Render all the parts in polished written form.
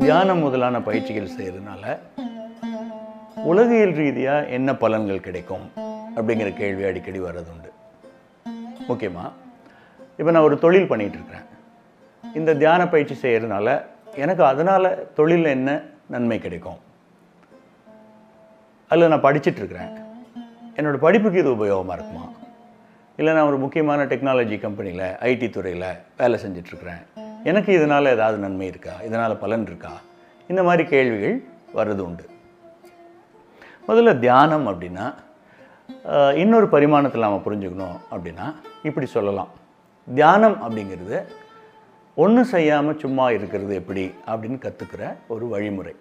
தியானம் முதலான பயிற்சிகள் செய்கிறதுனால உலகியல் ரீதியாக என்ன பலன்கள் கிடைக்கும் அப்படிங்கிற கேள்வி அடிக்கடி வர்றதுண்டு. முக்கியமாக இப்போ நான் ஒரு தொழில் பண்ணிகிட்ருக்கிறேன். இந்த தியான பயிற்சி செய்கிறதுனால எனக்கு அதனால் தொழிலில் என்ன நன்மை கிடைக்கும்? அதில் நான் படிச்சுட்ருக்கிறேன், என்னோடய படிப்புக்கு இது உபயோகமாக இருக்குமா? இல்லை நான் ஒரு முக்கியமான டெக்னாலஜி கம்பெனியில் ஐடி துறையில் வேலை செஞ்சிட்ருக்கிறேன், எனக்கு இதனால் ஏதாவது நன்மை இருக்கா, இதனால் பலன் இருக்கா? இந்த மாதிரி கேள்விகள் வர்றது உண்டு. முதல்ல தியானம் அப்படின்னா இன்னொரு பரிமாணத்தில் நாம் புரிஞ்சுக்கணும் அப்படின்னா இப்படி சொல்லலாம். தியானம் அப்படிங்கிறது ஒன்றும் செய்யாமல் சும்மா இருக்கிறது எப்படி அப்படின்னு கற்றுக்கிற ஒரு வழிமுறை.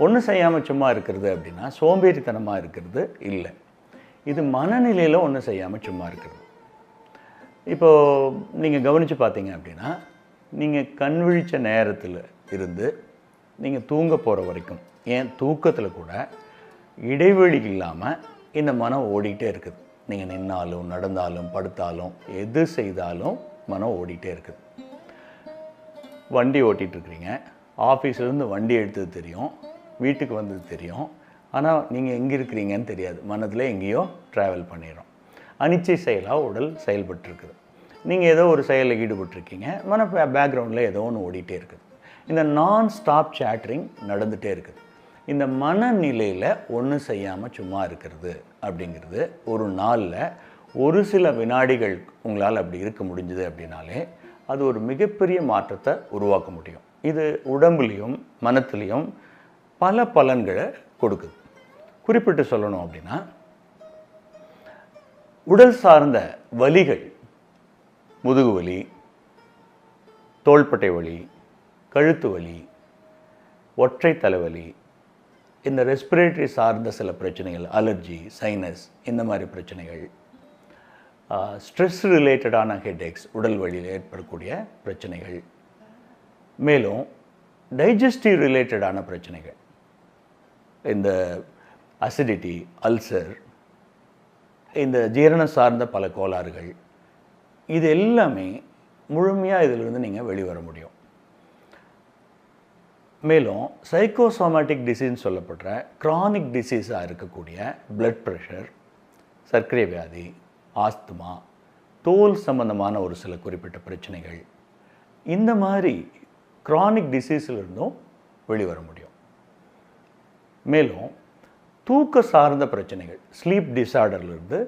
ஒன்றும் செய்யாமல் சும்மா இருக்கிறது அப்படின்னா சோம்பேறித்தனமாக இருக்கிறது இல்லை. இது மனநிலையில் ஒன்றும் செய்யாமல் சும்மா இருக்கிறது. இப்போது நீங்கள் கவனித்து பார்த்தீங்க அப்படின்னா, நீங்கள் கண் விழித்த நேரத்தில் இருந்து நீங்கள் தூங்க போகிற வரைக்கும், ஏன் தூக்கத்தில் கூட இடைவெளி இல்லாமல் இந்த மனம் ஓடிக்கிட்டே இருக்குது. நீங்கள் நின்னாலும் நடந்தாலும் படுத்தாலும் எது செய்தாலும் மனம் ஓடிக்கிட்டே இருக்குது. வண்டி ஓட்டிகிட்ருக்கிறீங்க, ஆஃபீஸ்லேருந்து வண்டி எடுத்தது தெரியும், வீட்டுக்கு வந்தது தெரியும், ஆனால் நீங்கள் எங்கே இருக்கிறீங்கன்னு தெரியாது. மனதில் எங்கேயோ ட்ராவல் பண்ணிடுறோம். அனிச்சை செயலாக உடல் செயல்பட்டுருக்குது. நீங்கள் ஏதோ ஒரு செயலில் ஈடுபட்டிருக்கீங்க, பேக்ரவுண்டில் ஏதோ ஒன்று ஓடிட்டே இருக்குது. இந்த நான் ஸ்டாப் சேட்டரிங் நடந்துகிட்டே இருக்குது. இந்த மனநிலையில் ஒன்றும் செய்யாமல் சும்மா இருக்கிறது அப்படிங்கிறது ஒரு நாளில் ஒரு சில வினாடிகள் உங்களால் அப்படி இருக்க முடிஞ்சுது அப்படின்னாலே அது ஒரு மிகப்பெரிய மாற்றத்தை உருவாக்க முடியும். இது உடம்புலையும் மனத்துலேயும் பல பலன்களை கொடுக்குது. குறிப்பிட்டு சொல்லணும் அப்படின்னா, உடல் சார்ந்த வலிகள், முதுகு வலி, தோள்பட்டை வலி, கழுத்து வலி, ஒற்றை தலைவலி, இந்த ரெஸ்பிரேட்டரி சார்ந்த சில பிரச்சனைகள், அலர்ஜி, சைனஸ், இந்த மாதிரி பிரச்சனைகள், ஸ்ட்ரெஸ் ரிலேட்டடான ஹெட்ஏக்ஸ், உடல் வலியில் ஏற்படக்கூடிய பிரச்சனைகள், மேலும் டைஜஸ்டிவ் ரிலேட்டடான பிரச்சனைகள், இந்த அசிடிட்டி, அல்சர், இந்த ஜீரணம் சார்ந்த பல கோளாறுகள், இது எல்லாமே முழுமையாக இதிலிருந்து நீங்கள் வெளிவர முடியும். மேலும் சைக்கோசோமேட்டிக் டிசீஸ்ன்னு சொல்லப்படுற க்ரானிக் டிசீஸாக இருக்கக்கூடிய பிளட் ப்ரெஷர், சர்க்கரை வியாதி, ஆஸ்துமா, தோல் சம்பந்தமான ஒரு சில குறிப்பிட்ட பிரச்சனைகள், இந்த மாதிரி க்ரானிக் டிசீஸிலிருந்தும் வெளிவர முடியும். மேலும் தூக்க சார்ந்த பிரச்சனைகள், ஸ்லீப் டிஸார்டர்லேருந்து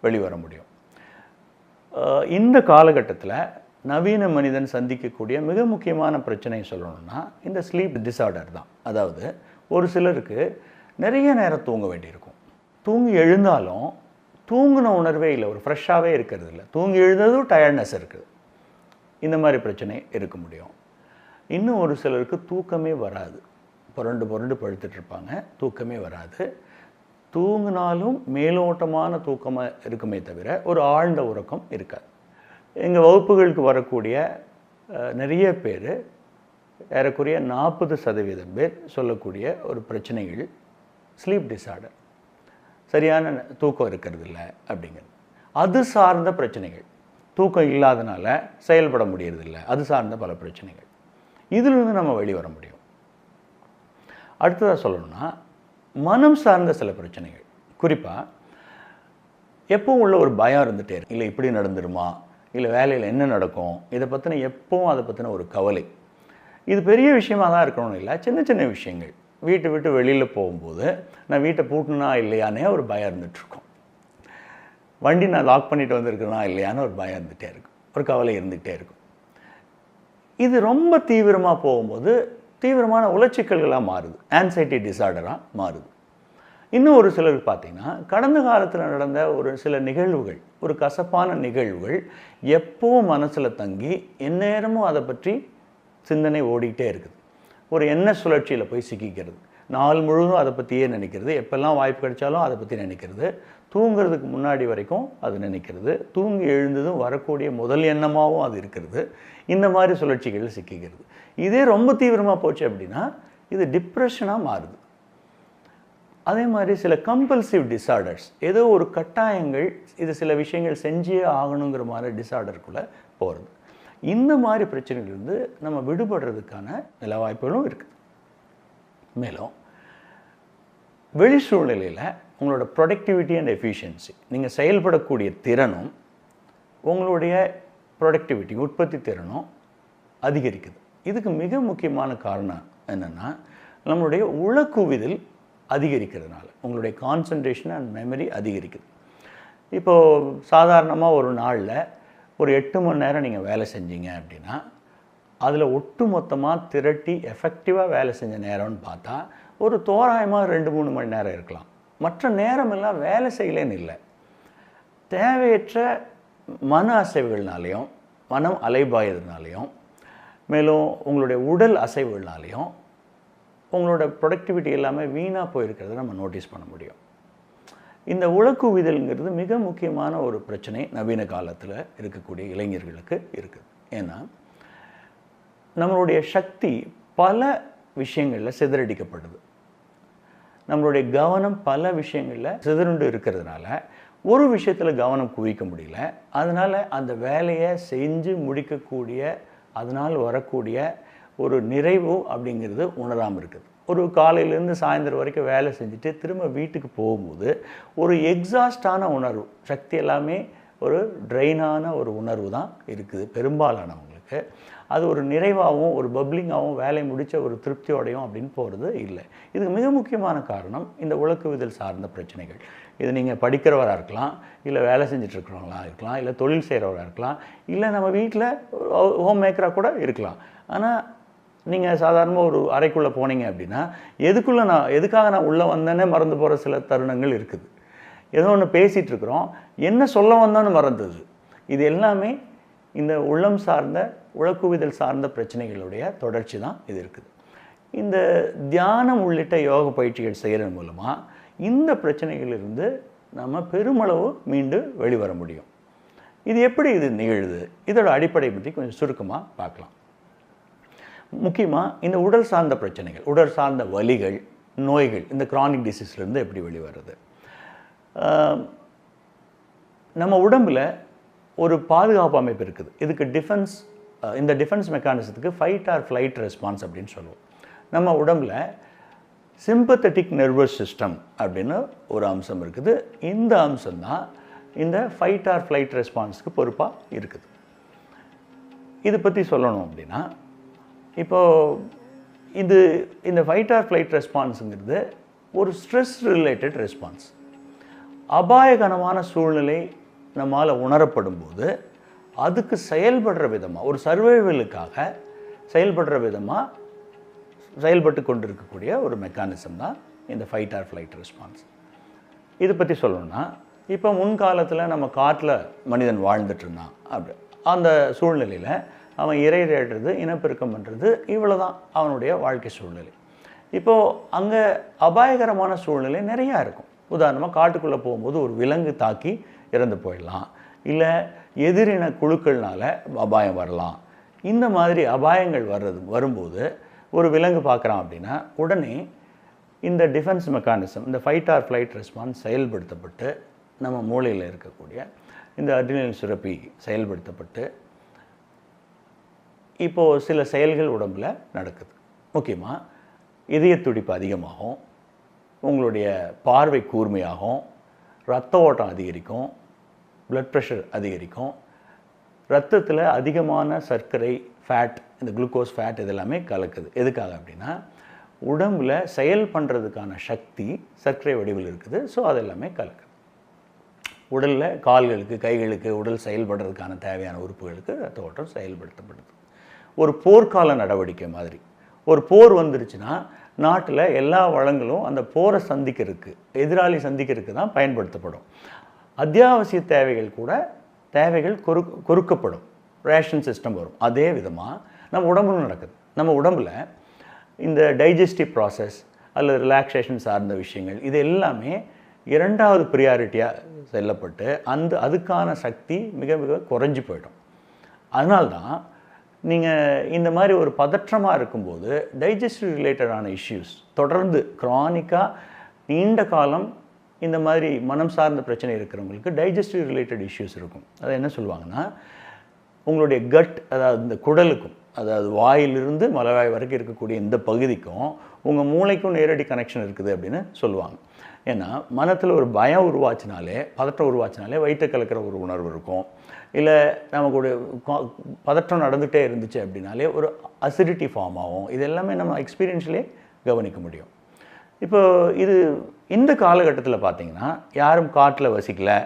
வெளிவர முடியும். இந்த காலகட்டத்தில் நவீன மனிதன் சந்திக்கக்கூடிய மிக முக்கியமான பிரச்சனை சொல்லணும்னா இந்த ஸ்லீப் டிஸார்டர் தான். அதாவது ஒரு சிலருக்கு நிறைய நேரம் தூங்க வேண்டியிருக்கும், தூங்கி எழுந்தாலும் தூங்கின உணர்வே இல்லை, ஒரு ஃப்ரெஷ்ஷாகவே இருக்கிறது இல்லை, தூங்கி எழுந்ததும் டயர்ட்னஸ் இருக்குது. இந்த மாதிரி பிரச்சனை இருக்க முடியும். இன்னும் ஒரு சிலருக்கு தூக்கமே வராது, புரண்டு புரண்டு படுத்துட்ருப்பாங்க, தூக்கமே வராது. தூங்கினாலும் மேலோட்டமான தூக்கமாக இருக்குமே தவிர ஒரு ஆழ்ந்த உறக்கம் இருக்காது. எங்கள் வகுப்புகளுக்கு வரக்கூடிய நிறைய பேர், ஏறக்குறைய 40% பேர் சொல்லக்கூடிய ஒரு பிரச்சனைகள் ஸ்லீப் டிஸார்டர், சரியான தூக்கம் இருக்கிறது இல்லை அப்படிங்கிறது. அது சார்ந்த பிரச்சனைகள், தூக்கம் இல்லாதனால செயல்பட முடியறதில்லை, அது சார்ந்த பல பிரச்சனைகள். இதிலிருந்து நம்ம வெளிவர முடியும். அடுத்ததாக சொல்லணும்னா மனம் சார்ந்த சில பிரச்சனைகள், குறிப்பாக எப்பவும் உள்ள ஒரு பயம் இருந்துகிட்டே இருக்கு. இல்லை இப்படி நடந்துருமா, இல்லை வேலையில் என்ன நடக்கும், இதை பற்றின எப்பவும் அதை பற்றின ஒரு கவலை. இது பெரிய விஷயமாக தான் இருக்கணும்னு இல்லை, சின்ன சின்ன விஷயங்கள். வீட்டை விட்டு வெளியில் போகும்போது நான் வீட்டை பூட்டினா இல்லையானே ஒரு பயம் இருந்துகிட்ருக்கும். வண்டி நான் லாக் பண்ணிட்டு வந்திருக்கிறேனா இல்லையான்னு ஒரு பயம் இருந்துகிட்டே இருக்கும், ஒரு கவலை இருந்துகிட்டே இருக்கும். இது ரொம்ப தீவிரமாக போகும்போது தீவிரமான உளச்சிக்கல்களாக மாறுது, ஆன்சைட்டி டிஸார்டராக மாறுது. இன்னும் ஒரு சிலருக்கு பார்த்திங்கன்னா கடந்த காலத்தில் நடந்த ஒரு சில நிகழ்வுகள், ஒரு கசப்பான நிகழ்வுகள் எப்போவும் மனசில் தங்கி எந்நேரமும் அதை பற்றி சிந்தனை ஓடிக்கிட்டே இருக்குது. ஒரு எண்ணெய் சுழற்சியில் போய் சிக்கிக்கிறது, நாள் முழுவதும் அதை பற்றியே நினைக்கிறது, எப்பெல்லாம் வாய்ப்பு கிடைச்சாலும் அதை பற்றி நினைக்கிறது, தூங்குறதுக்கு முன்னாடி வரைக்கும் அது நினைக்கிறது, தூங்கி எழுந்ததும் வரக்கூடிய முதல் எண்ணமாகவும் அது இருக்கிறது. இந்த மாதிரி சுழற்சிகளில் சிக்கிக்கிறது. இதே ரொம்ப தீவிரமாக போச்சு அப்படின்னா இது டிப்ரெஷனாக மாறுது. அதே மாதிரி சில கம்பல்சிவ் டிஸார்டர்ஸ், ஏதோ ஒரு கட்டாயங்கள், இது சில விஷயங்கள் செஞ்சே ஆகணுங்கிற மாதிரி டிஸார்டருக்குள்ளே போகிறது. இந்த மாதிரி பிரச்சனைகளிலிருந்து நம்ம விடுபடுறதுக்கான எல்லா வாய்ப்புகளும் இருக்குது. மேலும் வெளி சூழ்நிலையில் உங்களோட ப்ரொடக்டிவிட்டி அண்ட் எஃபிஷியன்சி, நீங்கள் செயல்படக்கூடிய திறனும் உங்களுடைய ப்ரொடக்டிவிட்டி உற்பத்தி திறனும் அதிகரிக்குது. இதுக்கு மிக முக்கியமான காரணம் என்னென்னா, நம்மளுடைய உளக்குவிதல் அதிகரிக்கிறதுனால உங்களுடைய கான்சன்ட்ரேஷன் அண்ட் மெமரி அதிகரிக்குது. இப்போது சாதாரணமாக ஒரு நாளில் ஒரு 8 மணி நேரம் நீங்கள் வேலை செஞ்சீங்க அப்படின்னா, அதில் ஒட்டு மொத்தமாக திரட்டி எஃபெக்டிவாக வேலை செஞ்ச நேரம்னு பார்த்தா ஒரு தோராயமாக 2-3 மணி நேரம் இருக்கலாம். மற்ற நேரமெல்லாம் வேலை செய்யலேன்னு இல்லை, தேவையற்ற மன அசைவுகள்னாலையும் மனம் அலைபாயதுனாலையும் மேலும் உங்களுடைய உடல் அசைவுகள்னாலையும் உங்களோட ப்ரொடக்டிவிட்டி எல்லாமே வீணாக போயிருக்கிறத நம்ம நோட்டீஸ் பண்ண முடியும். இந்த உளக்குவிதல்ங்கிறது மிக முக்கியமான ஒரு பிரச்சனை நவீன காலத்தில் இருக்கக்கூடிய இளைஞர்களுக்கு இருக்குது. ஏன்னா நம்மளுடைய சக்தி பல விஷயங்களில் சிதறடிக்கப்படுது. நம்மளுடைய கவனம் பல விஷயங்களில் சிதறுண்டு இருக்கிறதுனால ஒரு விஷயத்தில் கவனம் குவிக்க முடியல. அதனால் அந்த வேலையை செஞ்சு முடிக்கக்கூடிய அதனால் வரக்கூடிய ஒரு நிறைவு அப்படிங்கிறது உணராமல் இருக்குது. ஒரு காலையிலேருந்து சாயந்தரம் வரைக்கும் வேலை செஞ்சுட்டு திரும்ப வீட்டுக்கு போகும்போது ஒரு எக்ஸாஸ்டான உணர்வு, சக்தி எல்லாமே ஒரு ட்ரெயினான ஒரு உணர்வு தான் இருக்குது பெரும்பாலானவங்களுக்கு. அது ஒரு நிறைவாகவும் ஒரு பப்ளிங்காகவும் வேலை முடித்த ஒரு திருப்தியோடையும் அப்படின்னு போகிறது இல்லை. இதுக்கு மிக முக்கியமான காரணம் இந்த உளக்குவிதல் சார்ந்த பிரச்சனைகள். இது நீங்கள் படிக்கிறவராக இருக்கலாம், இல்லை வேலை செஞ்சிட்ருக்கிறவங்களாக இருக்கலாம், இல்லை தொழில் செய்கிறவராக இருக்கலாம், இல்லை நம்ம வீட்டில் ஹோம் மேக்கராக கூட இருக்கலாம். ஆனால் நீங்கள் சாதாரணமாக ஒரு அறைக்குள்ளே போனீங்க அப்படின்னா எதுக்காக நான் உள்ளே வந்தேன்னே மறந்து போகிற சில தருணங்கள் இருக்குது. ஏதோ ஒன்று பேசிகிட்டு இருக்கிறோம், என்ன சொல்ல வந்தோன்னு மறந்தது. இது எல்லாமே இந்த உள்ளம் சார்ந்த உளக்குவிதல் சார்ந்த பிரச்சனைகளுடைய தொடர்ச்சி தான் இது இருக்குது. இந்த தியானம் உள்ளிட்ட யோக பயிற்சிகள் செய்கிறது மூலமாக இந்த பிரச்சனைகளிலிருந்து நம்ம பெருமளவு மீண்டு வெளிவர முடியும். இது எப்படி இது நிகழுது, இதோட அடிப்படை பற்றி கொஞ்சம் சுருக்கமாக பார்க்கலாம். முக்கியமாக இந்த உடல் சார்ந்த பிரச்சனைகள், உடல் சார்ந்த வலிகள், நோய்கள், இந்த கிரானிக் டிசீஸ்லேருந்து எப்படி வெளிவருது. நம்ம உடம்பில் ஒரு பாதுகாப்பு அமைப்பு இருக்குது. இதுக்கு இந்த டிஃபென்ஸ் மெக்கானிசத்துக்கு ஃபைட் ஆர் ஃப்ளைட் ரெஸ்பான்ஸ் அப்படின்னு சொல்லுவோம். நம்ம உடம்பில் சிம்பத்தட்டிக் நர்வஸ் சிஸ்டம் அப்படின்னு ஒரு அம்சம் இருக்குது. இந்த அம்சம்தான் இந்த ஃபைட் ஆர் ஃப்ளைட் ரெஸ்பான்ஸுக்கு பொறுப்பாக இருக்குது. இதை பற்றி சொல்லணும் அப்படின்னா, இப்போது இந்த ஃபைட் ஆர் ஃப்ளைட் ரெஸ்பான்ஸுங்கிறது ஒரு ஸ்ட்ரெஸ் ரிலேட்டட் ரெஸ்பான்ஸ். அபாயகரமான சூழ்நிலை நம்மால் உணரப்படும் போது அதுக்கு செயல்படுற விதமாக, ஒரு சர்வைவலுக்காக செயல்படுற விதமாக செயல்பட்டு கொண்டிருக்கக்கூடிய ஒரு மெக்கானிசம் தான் இந்த ஃபைட் ஆர் ஃப்ளைட் ரெஸ்பான்ஸ். இதை பற்றி சொல்லணும்னா, இப்போ முன்காலத்தில் நம்ம காட்டில் மனிதன் வாழ்ந்துட்டு இருந்தான். அப்படி அந்த சூழ்நிலையில் அவன் இரை தேடுறது, இனப்பெருக்கம் பண்ணுறது, இவ்வளோ தான் அவனுடைய வாழ்க்கை சூழ்நிலை. இப்போது அங்கே அபாயகரமான சூழ்நிலை நிறையா இருக்கும். உதாரணமாக காட்டுக்குள்ளே போகும்போது ஒரு விலங்கு தாக்கி இறந்து போயிடலாம், இல்லை எதிரின குழுக்கள்னால அபாயம் வரலாம். இந்த மாதிரி அபாயங்கள் வரும்போது ஒரு விலங்கு பார்க்குறான் அப்படின்னா உடனே இந்த டிஃபென்ஸ் மெக்கானிசம், இந்த ஃபைட் ஆர் ஃப்ளைட் ரெஸ்பான்ஸ் செயல்படுத்தப்பட்டு நம்ம மூளையில் இருக்கக்கூடிய இந்த அட்ரினல் சுரப்பி செயல்படுத்தப்பட்டு இப்போது சில செயல்கள் உடம்பில் நடக்குது. முக்கியமாக இதய துடிப்பு அதிகமாகும், உங்களுடைய பார்வை கூர்மையாகும், இரத்த ஓட்டம் அதிகரிக்கும், ப்ளட் ப்ரெஷர் அதிகரிக்கும், ரத்தத்தில் அதிகமான சர்க்கரை, ஃபேட், இந்த குளுக்கோஸ், ஃபேட் இதெல்லாமே கலக்குது. எதுக்காக அப்படின்னா உடம்பில் செயல் பண்ணுறதுக்கான சக்தி சர்க்கரை வடிவில் இருக்குது. ஸோ அதெல்லாமே கலக்குது. உடலில் கால்களுக்கு, கைகளுக்கு, உடல் செயல்படுறதுக்கான தேவையான உறுப்புகளுக்கு ரத்த ஓட்டம் செயல்படுத்தப்படுது. ஒரு போர்க்கால நடவடிக்கை மாதிரி. ஒரு போர் வந்துருச்சுன்னா நாட்டில் எல்லா வளங்களும் அந்த போரை சந்திக்கிறதுக்கு, எதிராளி சந்திக்கிறதுக்கு தான் பயன்படுத்தப்படும். அத்தியாவசிய தேவைகள் கொறுக்கப்படும், ரேஷன் சிஸ்டம் வரும். அதே விதமாக நம்ம உடம்புல நடக்குது. நம்ம உடம்பில் இந்த டைஜஸ்டிவ் ப்ராசஸ் அல்லது ரிலாக்ஸேஷன் சார்ந்த விஷயங்கள் இது எல்லாமே இரண்டாவது ப்ரியாரிட்டியாக செல்லப்பட்டு அதுக்கான சக்தி மிக மிக குறைஞ்சி போயிடும். அதனால்தான் நீங்கள் இந்த மாதிரி ஒரு பதற்றமாக இருக்கும்போது டைஜஸ்டிவ் ரிலேட்டடான இஷ்யூஸ் தொடர்ந்து க்ரானிக்காக நீண்ட காலம் இந்த மாதிரி மனம் சார்ந்த பிரச்சனை இருக்கிறவங்களுக்கு டைஜஸ்டிவ் ரிலேட்டட் இஷ்யூஸ் இருக்கும். அதை என்ன சொல்லுவாங்கன்னா, உங்களுடைய கட், அதாவது இந்த குடலுக்கும், அதாவது வாயிலிருந்து மலவாய் வரைக்கும் இருக்கக்கூடிய இந்த பகுதிக்கும் உங்கள் மூளைக்கும் நேரடி கனெக்ஷன் இருக்குது அப்படின்னு சொல்லுவாங்க. ஏன்னா மனத்தில் ஒரு பயம் உருவாச்சினாலே, பதட்டம் உருவாச்சினாலே வயிற்றை கலக்கிற ஒரு உணர்வு இருக்கும். இல்லை நமக்கு ஒரு பதட்டம் நடந்துகிட்டே இருந்துச்சு அப்படின்னாலே ஒரு அசிடிட்டி ஃபார்ம் ஆகும். இது எல்லாமே நம்ம எக்ஸ்பீரியன்ஸ்லேயே கவனிக்க முடியும். இப்போ இது இந்த காலகட்டத்தில் பார்த்திங்கன்னா யாரும் காட்டில் வசிக்கலை,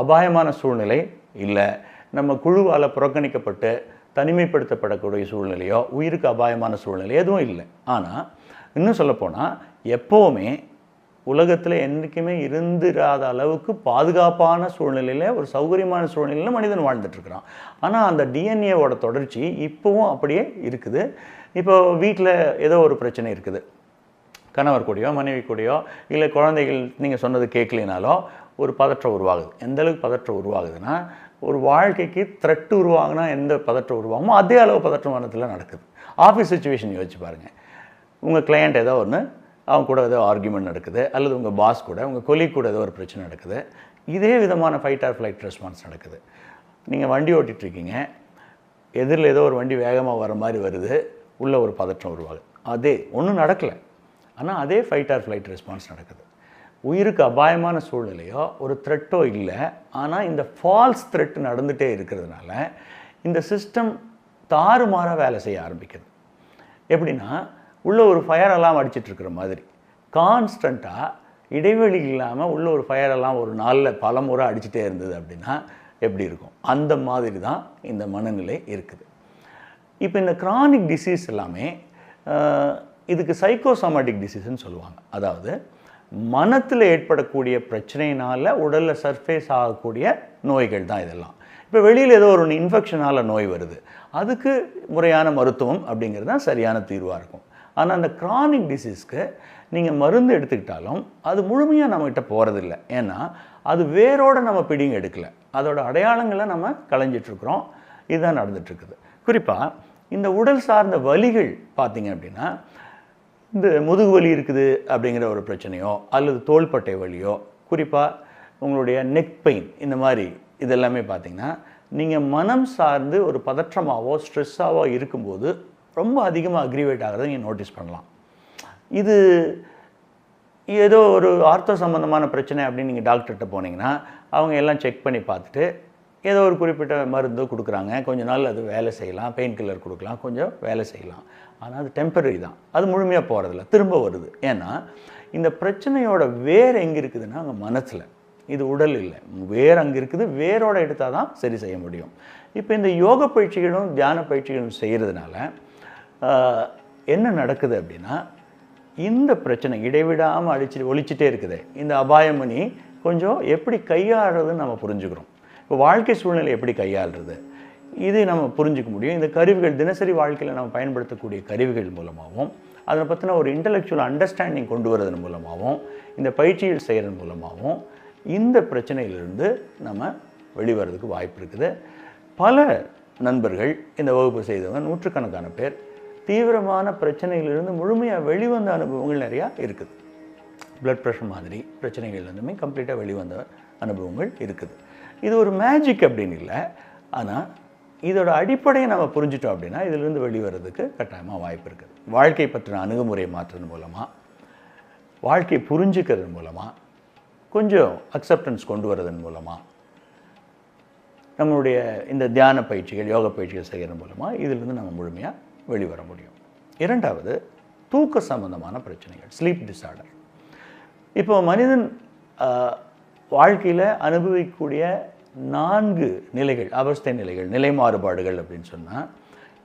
அபாயமான சூழ்நிலை இல்லை, நம்ம குழுவால் புறக்கணிக்கப்பட்டு தனிமைப்படுத்தப்படக்கூடிய சூழ்நிலையோ உயிருக்கு அபாயமான சூழ்நிலை எதுவும் இல்லை. ஆனால் இன்னும் சொல்லப்போனால் எப்போவுமே உலகத்தில் என்றைக்குமே இருந்திராத அளவுக்கு பாதுகாப்பான சூழ்நிலையில், ஒரு சௌகரியமான சூழ்நிலையில் மனிதன் வாழ்ந்துட்டுருக்கிறான். ஆனால் அந்த டிஎன்ஏவோட தொடர்ச்சி இப்போவும் அப்படியே இருக்குது. இப்போ வீட்டில் ஏதோ ஒரு பிரச்சனை இருக்குது, கணவர் கூடயோ மனைவி கூடயோ இல்லை குழந்தைகள் நீங்கள் சொன்னது கேட்கலினாலோ ஒரு பதற்றம் உருவாகுது. எந்த அளவுக்கு பதற்றம் உருவாகுதுன்னா, ஒரு வாழ்க்கைக்கு த்ரெட்டு உருவாகுனா எந்த பதற்றம் உருவாகுமோ அதே அளவு பதற்றம் மனத்தில் நடக்குது. ஆஃபீஸ் சுச்சுவேஷன் யோசிச்சு பாருங்கள். உங்கள் கிளையண்ட் ஏதோ ஒன்று, அவங்க கூட ஏதோ ஆர்கியூமெண்ட் நடக்குது, அல்லது உங்கள் பாஸ் கூட, உங்கள் கொலீக் கூட ஏதோ ஒரு பிரச்சனை நடக்குது. இதே விதமான ஃபைட் ஆர் ஃப்ளைட் ரெஸ்பான்ஸ் நடக்குது. நீங்கள் வண்டி ஓட்டிகிட்ருக்கீங்க, எதிரில் ஏதோ ஒரு வண்டி வேகமாக வர மாதிரி வருது, உள்ள ஒரு பதற்றம் உருவாகுது. அதே ஒன்றும் நடக்கலை, ஆனால் அதே ஃபைட் ஆர் ஃப்ளைட் ரெஸ்பான்ஸ் நடக்குது. உயிருக்கு அபாயமான சூழ்நிலையோ ஒரு த்ரெட்டோ இல்லை, ஆனால் இந்த ஃபால்ஸ் த்ரெட் நடந்துகிட்டே இருக்கிறதுனால இந்த சிஸ்டம் தாறுமாறாக வேலை செய்ய ஆரம்பிக்குது. எப்படின்னா, உள்ள ஒரு ஃபயர் அலாம் அடிச்சிட்ருக்கிற மாதிரி கான்ஸ்டண்ட்டாக இடைவெளி இல்லாமல் உள்ள ஒரு ஃபயர் அலாம் ஒரு நாளில் பல முறை அடிச்சுட்டே இருந்தது அப்படின்னா எப்படி இருக்கும்? அந்த மாதிரி தான் இந்த மனநிலை இருக்குது. இப்போ இந்த கிரானிக் டிசீஸ் எல்லாமே இதுக்கு சைக்கோசோமேட்டிக் டிசீஸ்ன்னு சொல்லுவாங்க. அதாவது மனத்தில் ஏற்படக்கூடிய பிரச்சனையினால் உடலில் சர்ஃபேஸ் ஆகக்கூடிய நோய்கள் தான் இதெல்லாம். இப்போ வெளியில் ஏதோ ஒரு இன்ஃபெக்ஷனால் நோய் வருது, அதுக்கு முறையான மருத்துவம் அப்படிங்கிறது தான் சரியான தீர்வாக இருக்கும். ஆனால் அந்த கிரானிக் டிசீஸ்க்கு நீங்கள் மருந்து எடுத்துக்கிட்டாலும் அது முழுமையாக நம்மகிட்ட போகிறதில்ல. ஏன்னா அது வேரோடு நம்ம பிடிங்க எடுக்கலை, அதோட அடையாளங்களை நம்ம களைஞ்சிட்ருக்குறோம். இதுதான் நடந்துகிட்ருக்குது. குறிப்பாக இந்த உடல் சார்ந்த வலிகள் பார்த்திங்க அப்படின்னா, இந்த முதுகு வலி இருக்குது அப்படிங்கிற ஒரு பிரச்சனையோ அல்லது தோள்பட்டை வலியோ, குறிப்பாக உங்களுடைய நெக் பெயின், இந்த மாதிரி இதெல்லாமே பார்த்திங்கன்னா நீங்கள் மனம் சார்ந்து ஒரு பதற்றமாகவோ ஸ்ட்ரெஸ்ஸாகவோ இருக்கும்போது ரொம்ப அதிகமாக அக்ரிவேட் ஆகிறத நீங்கள் நோட்டீஸ் பண்ணலாம். இது ஏதோ ஒரு ஆர்த்தோ சம்மந்தமான பிரச்சனை அப்படின்னு நீங்கள் டாக்டர்கிட்ட போனீங்கன்னா அவங்க எல்லாம் செக் பண்ணி பார்த்துட்டு ஏதோ ஒரு குறிப்பிட்ட மருந்து கொடுக்குறாங்க, கொஞ்ச நாள் அது வேலை செய்யலாம், பெயின் கில்லர் கொடுக்கலாம், கொஞ்சம் வேலை செய்யலாம். ஆனால் அது டெம்பரரி தான், அது முழுமையாக போகிறதில்ல, திரும்ப வருது. ஏன்னா இந்த பிரச்சனையோட வேர் எங்கே இருக்குதுன்னா அங்கே மனசில், இது உடல் இல்லை, வேர் அங்கே இருக்குது. வேரோட எடுத்தால் தான் சரி செய்ய முடியும். இப்போ இந்த யோக பயிற்சிகளும் தியான பயிற்சிகளும் செய்கிறதுனால என்ன நடக்குது அப்படின்னா, இந்த பிரச்சனை இடைவிடாமல் ஒழிச்சிட்டே இருக்குது. இந்த அபாயமணி கொஞ்சம் எப்படி கையாளுறதுன்னு நம்ம புரிஞ்சுக்கிறோம். இப்போ வாழ்க்கை சூழ்நிலை எப்படி கையாளுறது, இது நம்ம புரிஞ்சிக்க முடியும். இந்த கருவிகள் தினசரி வாழ்க்கையில் நம்ம பயன்படுத்தக்கூடிய கருவிகள் மூலமாகவும், அதை பற்றின ஒரு இன்டலெக்சுவல் அண்டர்ஸ்டாண்டிங் கொண்டு வரதன் மூலமாகவும், இந்த பயிற்சிகள் செய்கிறது மூலமாகவும் இந்த பிரச்சனையிலிருந்து நம்ம வெளிவரதுக்கு வாய்ப்பு இருக்குது. பல நண்பர்கள் இந்த வகுப்பு செய்தவங்க, நூற்றுக்கணக்கான பேர் தீவிரமான பிரச்சனைகளிலிருந்து முழுமையாக வெளிவந்த அனுபவங்கள் நிறையா இருக்குது. பிளட் ப்ரெஷர் மாதிரி பிரச்சனைகள்லேருந்துமே கம்ப்ளீட்டாக வெளிவந்த அனுபவங்கள் இருக்குது. இது ஒரு மேஜிக் அப்படின்னு இல்லை, ஆனால் இதோட அடிப்படையை நம்ம புரிஞ்சிட்டோம் அப்படின்னா இதிலிருந்து வெளிவரதுக்கு கட்டாயமாக வாய்ப்பு இருக்குது. வாழ்க்கை பற்றின அணுகுமுறையை மாற்றுறது மூலமாக, வாழ்க்கையை புரிஞ்சுக்கிறது மூலமாக, கொஞ்சம் அக்செப்டன்ஸ் கொண்டு வரதன் மூலமாக, நம்மளுடைய இந்த தியான பயிற்சிகள் யோக பயிற்சிகள் செய்கிறது மூலமாக இதிலிருந்து நம்ம முழுமையாக வெளிவர முடியும். இரண்டாவது, தூக்க சம்பந்தமான பிரச்சனைகள், ஸ்லீப் டிஸார்டர். இப்போ மனிதன் வாழ்க்கையில் அனுபவிக்கக்கூடிய 4 நிலைகள், அவஸ்தை நிலைகள், நிலை மாறுபாடுகள் அப்படின்னு சொன்னால்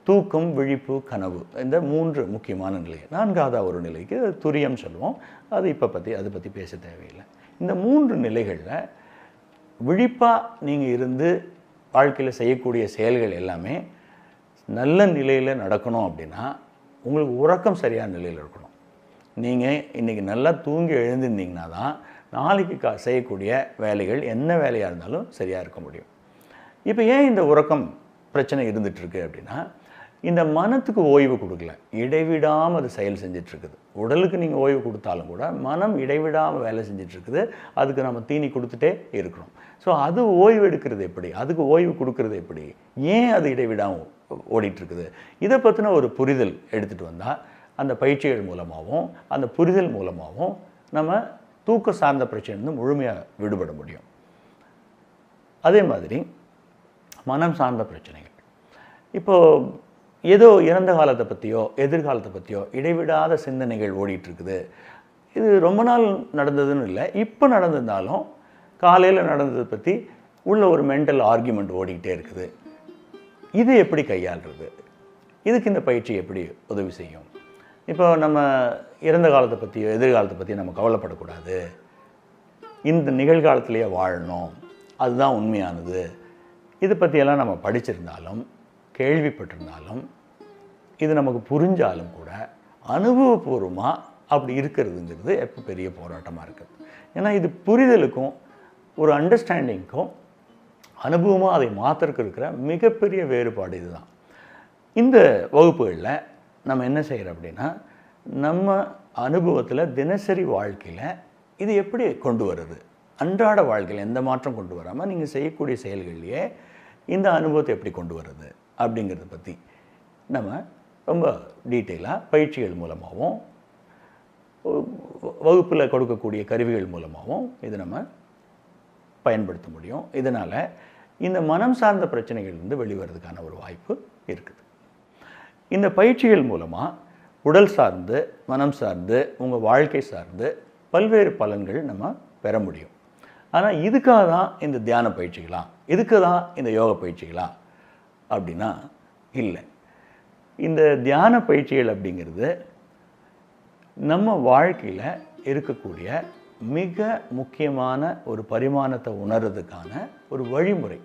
தூக்கம், விழிப்பு, கனவு, இந்த 3 முக்கியமான நிலை. 4வது ஒரு நிலைக்கு துரியம் சொல்லுவோம், அது அதை பற்றி பேச தேவையில்லை. இந்த 3 நிலைகளில் விழிப்பாக நீங்கள் இருந்து வாழ்க்கையில் செய்யக்கூடிய செயல்கள் எல்லாமே நல்ல நிலையில் நடக்கணும் அப்படின்னா உங்களுக்கு உறக்கம் சரியான நிலையில் இருக்கணும். நீங்கள் இன்றைக்கி நல்லா தூங்கி எழுந்திருந்தீங்கன்னா தான் நாளைக்கு செய்யக்கூடிய வேலைகள் என்ன வேலையாக இருந்தாலும் சரியாக இருக்க முடியும். இப்போ ஏன் இந்த உறக்கம் பிரச்சனை இருந்துகிட்ருக்கு அப்படின்னா, இந்த மனத்துக்கு ஓய்வு கொடுக்கல, இடைவிடாமல் அது செயல் செஞ்சிட்ருக்குது. உடலுக்கு நீங்கள் ஓய்வு கொடுத்தாலும் கூட மனம் இடைவிடாமல் வேலை செஞ்சிட்ருக்குது. அதுக்கு நம்ம தீனி கொடுத்துட்டே இருக்கிறோம். ஸோ அது ஓய்வு எடுக்கிறது எப்படி, அதுக்கு ஓய்வு கொடுக்கறது எப்படி, ஏன் அது இடைவிடாமல் ஓடிட்டுருக்குது, இதை பற்றின ஒரு புரிதல் எடுத்துகிட்டு வந்தால் அந்த பயிற்சிகள் மூலமாகவும் அந்த புரிதல் மூலமாகவும் நம்ம தூக்க சார்ந்த பிரச்சனை முழுமையாக விடுபட முடியும். அதே மாதிரி மனம் சார்ந்த பிரச்சனைகள், இப்போது ஏதோ இறந்த காலத்தை பற்றியோ எதிர்காலத்தை பற்றியோ இடைவிடாத சிந்தனைகள் ஓடிட்டுருக்குது. இது ரொம்ப நாள் நடந்ததுன்னு இல்லை, இப்போ நடந்திருந்தாலும் காலையில் நடந்ததை பற்றி உள்ள ஒரு மென்டல் ஆர்கியூமெண்ட் ஓடிக்கிட்டே இருக்குது. இது எப்படி கையாளுறது, இதுக்கு இந்த பயிற்சி எப்படி உதவி செய்யும்? இப்போ நம்ம இறந்த காலத்தை பற்றியோ எதிர்காலத்தை பற்றியோ நம்ம கவலைப்படக்கூடாது, இந்த நிகழ்காலத்திலேயே வாழணும், அதுதான் உண்மையானது. இதை பற்றியெல்லாம் நம்ம படிச்சிருந்தாலும் கேள்விப்பட்டிருந்தாலும் இது நமக்கு புரிஞ்சாலும் கூட அனுபவபூர்வமாக அப்படி இருக்கிறதுங்கிறது எப்போ பெரிய போராட்டமாக இருக்குது. ஏன்னா இது புரிதலுக்கும் ஒரு அண்டர்ஸ்டாண்டிங்க்கும் அனுபவமாக அதை மாற்றுறதுக்கு இருக்கிற மிகப்பெரிய வேறுபாடு இதுதான். இந்த வகுப்புகளில் நம்ம என்ன செய்கிறோம் அப்படின்னா, நம்ம அனுபவத்தில் தினசரி வாழ்க்கையில் இது எப்படி கொண்டு வருது, அன்றாட வாழ்க்கையில் எந்த மாற்றம் கொண்டு வராமல் நீங்கள் செய்யக்கூடிய செயல்கள்லையே இந்த அனுபவத்தை எப்படி கொண்டு வருது அப்படிங்கிறத பற்றி நம்ம ரொம்ப டீட்டெயிலாக பயிற்சிகள் மூலமாகவும் வகுப்பில் கொடுக்கக்கூடிய கருவிகள் மூலமாகவும் இது நம்ம பயன்படுத்த முடியும். இதனால் இந்த மனம் சார்ந்த பிரச்சனைகள்லேருந்து வெளிவரதுக்கான ஒரு வாய்ப்பு இருக்குது. இந்த பயிற்சிகள் மூலமாக உடல் சார்ந்து மனம் சார்ந்து உங்கள் வாழ்க்கை சார்ந்து பல்வேறு பலன்கள் நம்ம பெற முடியும். ஆனால் இதுக்காக தான் இந்த தியான பயிற்சிகளா, இதுக்கு தான் இந்த யோக பயிற்சிகளா அப்படின்னா இல்லை. இந்த தியான பயிற்சிகள் அப்படிங்கிறது நம்ம வாழ்க்கையில் இருக்கக்கூடிய மிக முக்கியமான ஒரு பரிமாணத்தை உணர்றதுக்கான ஒரு வழிமுறை,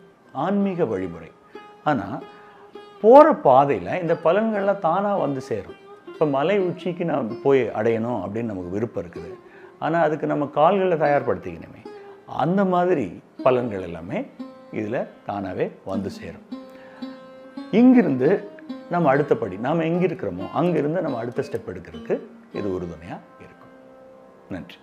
ஆன்மீக வழிமுறை. ஆனால் போகிற பாதையில் இந்த பலன்கள்லாம் தானாக வந்து சேரும். இப்போ மலை உச்சிக்கு நான் போய் அடையணும் அப்படின்னு நமக்கு விருப்பம் இருக்குது, ஆனால் அதுக்கு நம்ம கால்களை தயார்படுத்திக்கணுமே, அந்த மாதிரி பலன்கள் எல்லாமே இதில் தானாகவே வந்து சேரும். இங்கிருந்து நம்ம அடுத்தபடி நாம் எங்கே இருக்கிறோமோ அங்கிருந்து நம்ம அடுத்த ஸ்டெப் எடுக்கிறதுக்கு இது உறுதுணையாக இருக்கும். நன்றி.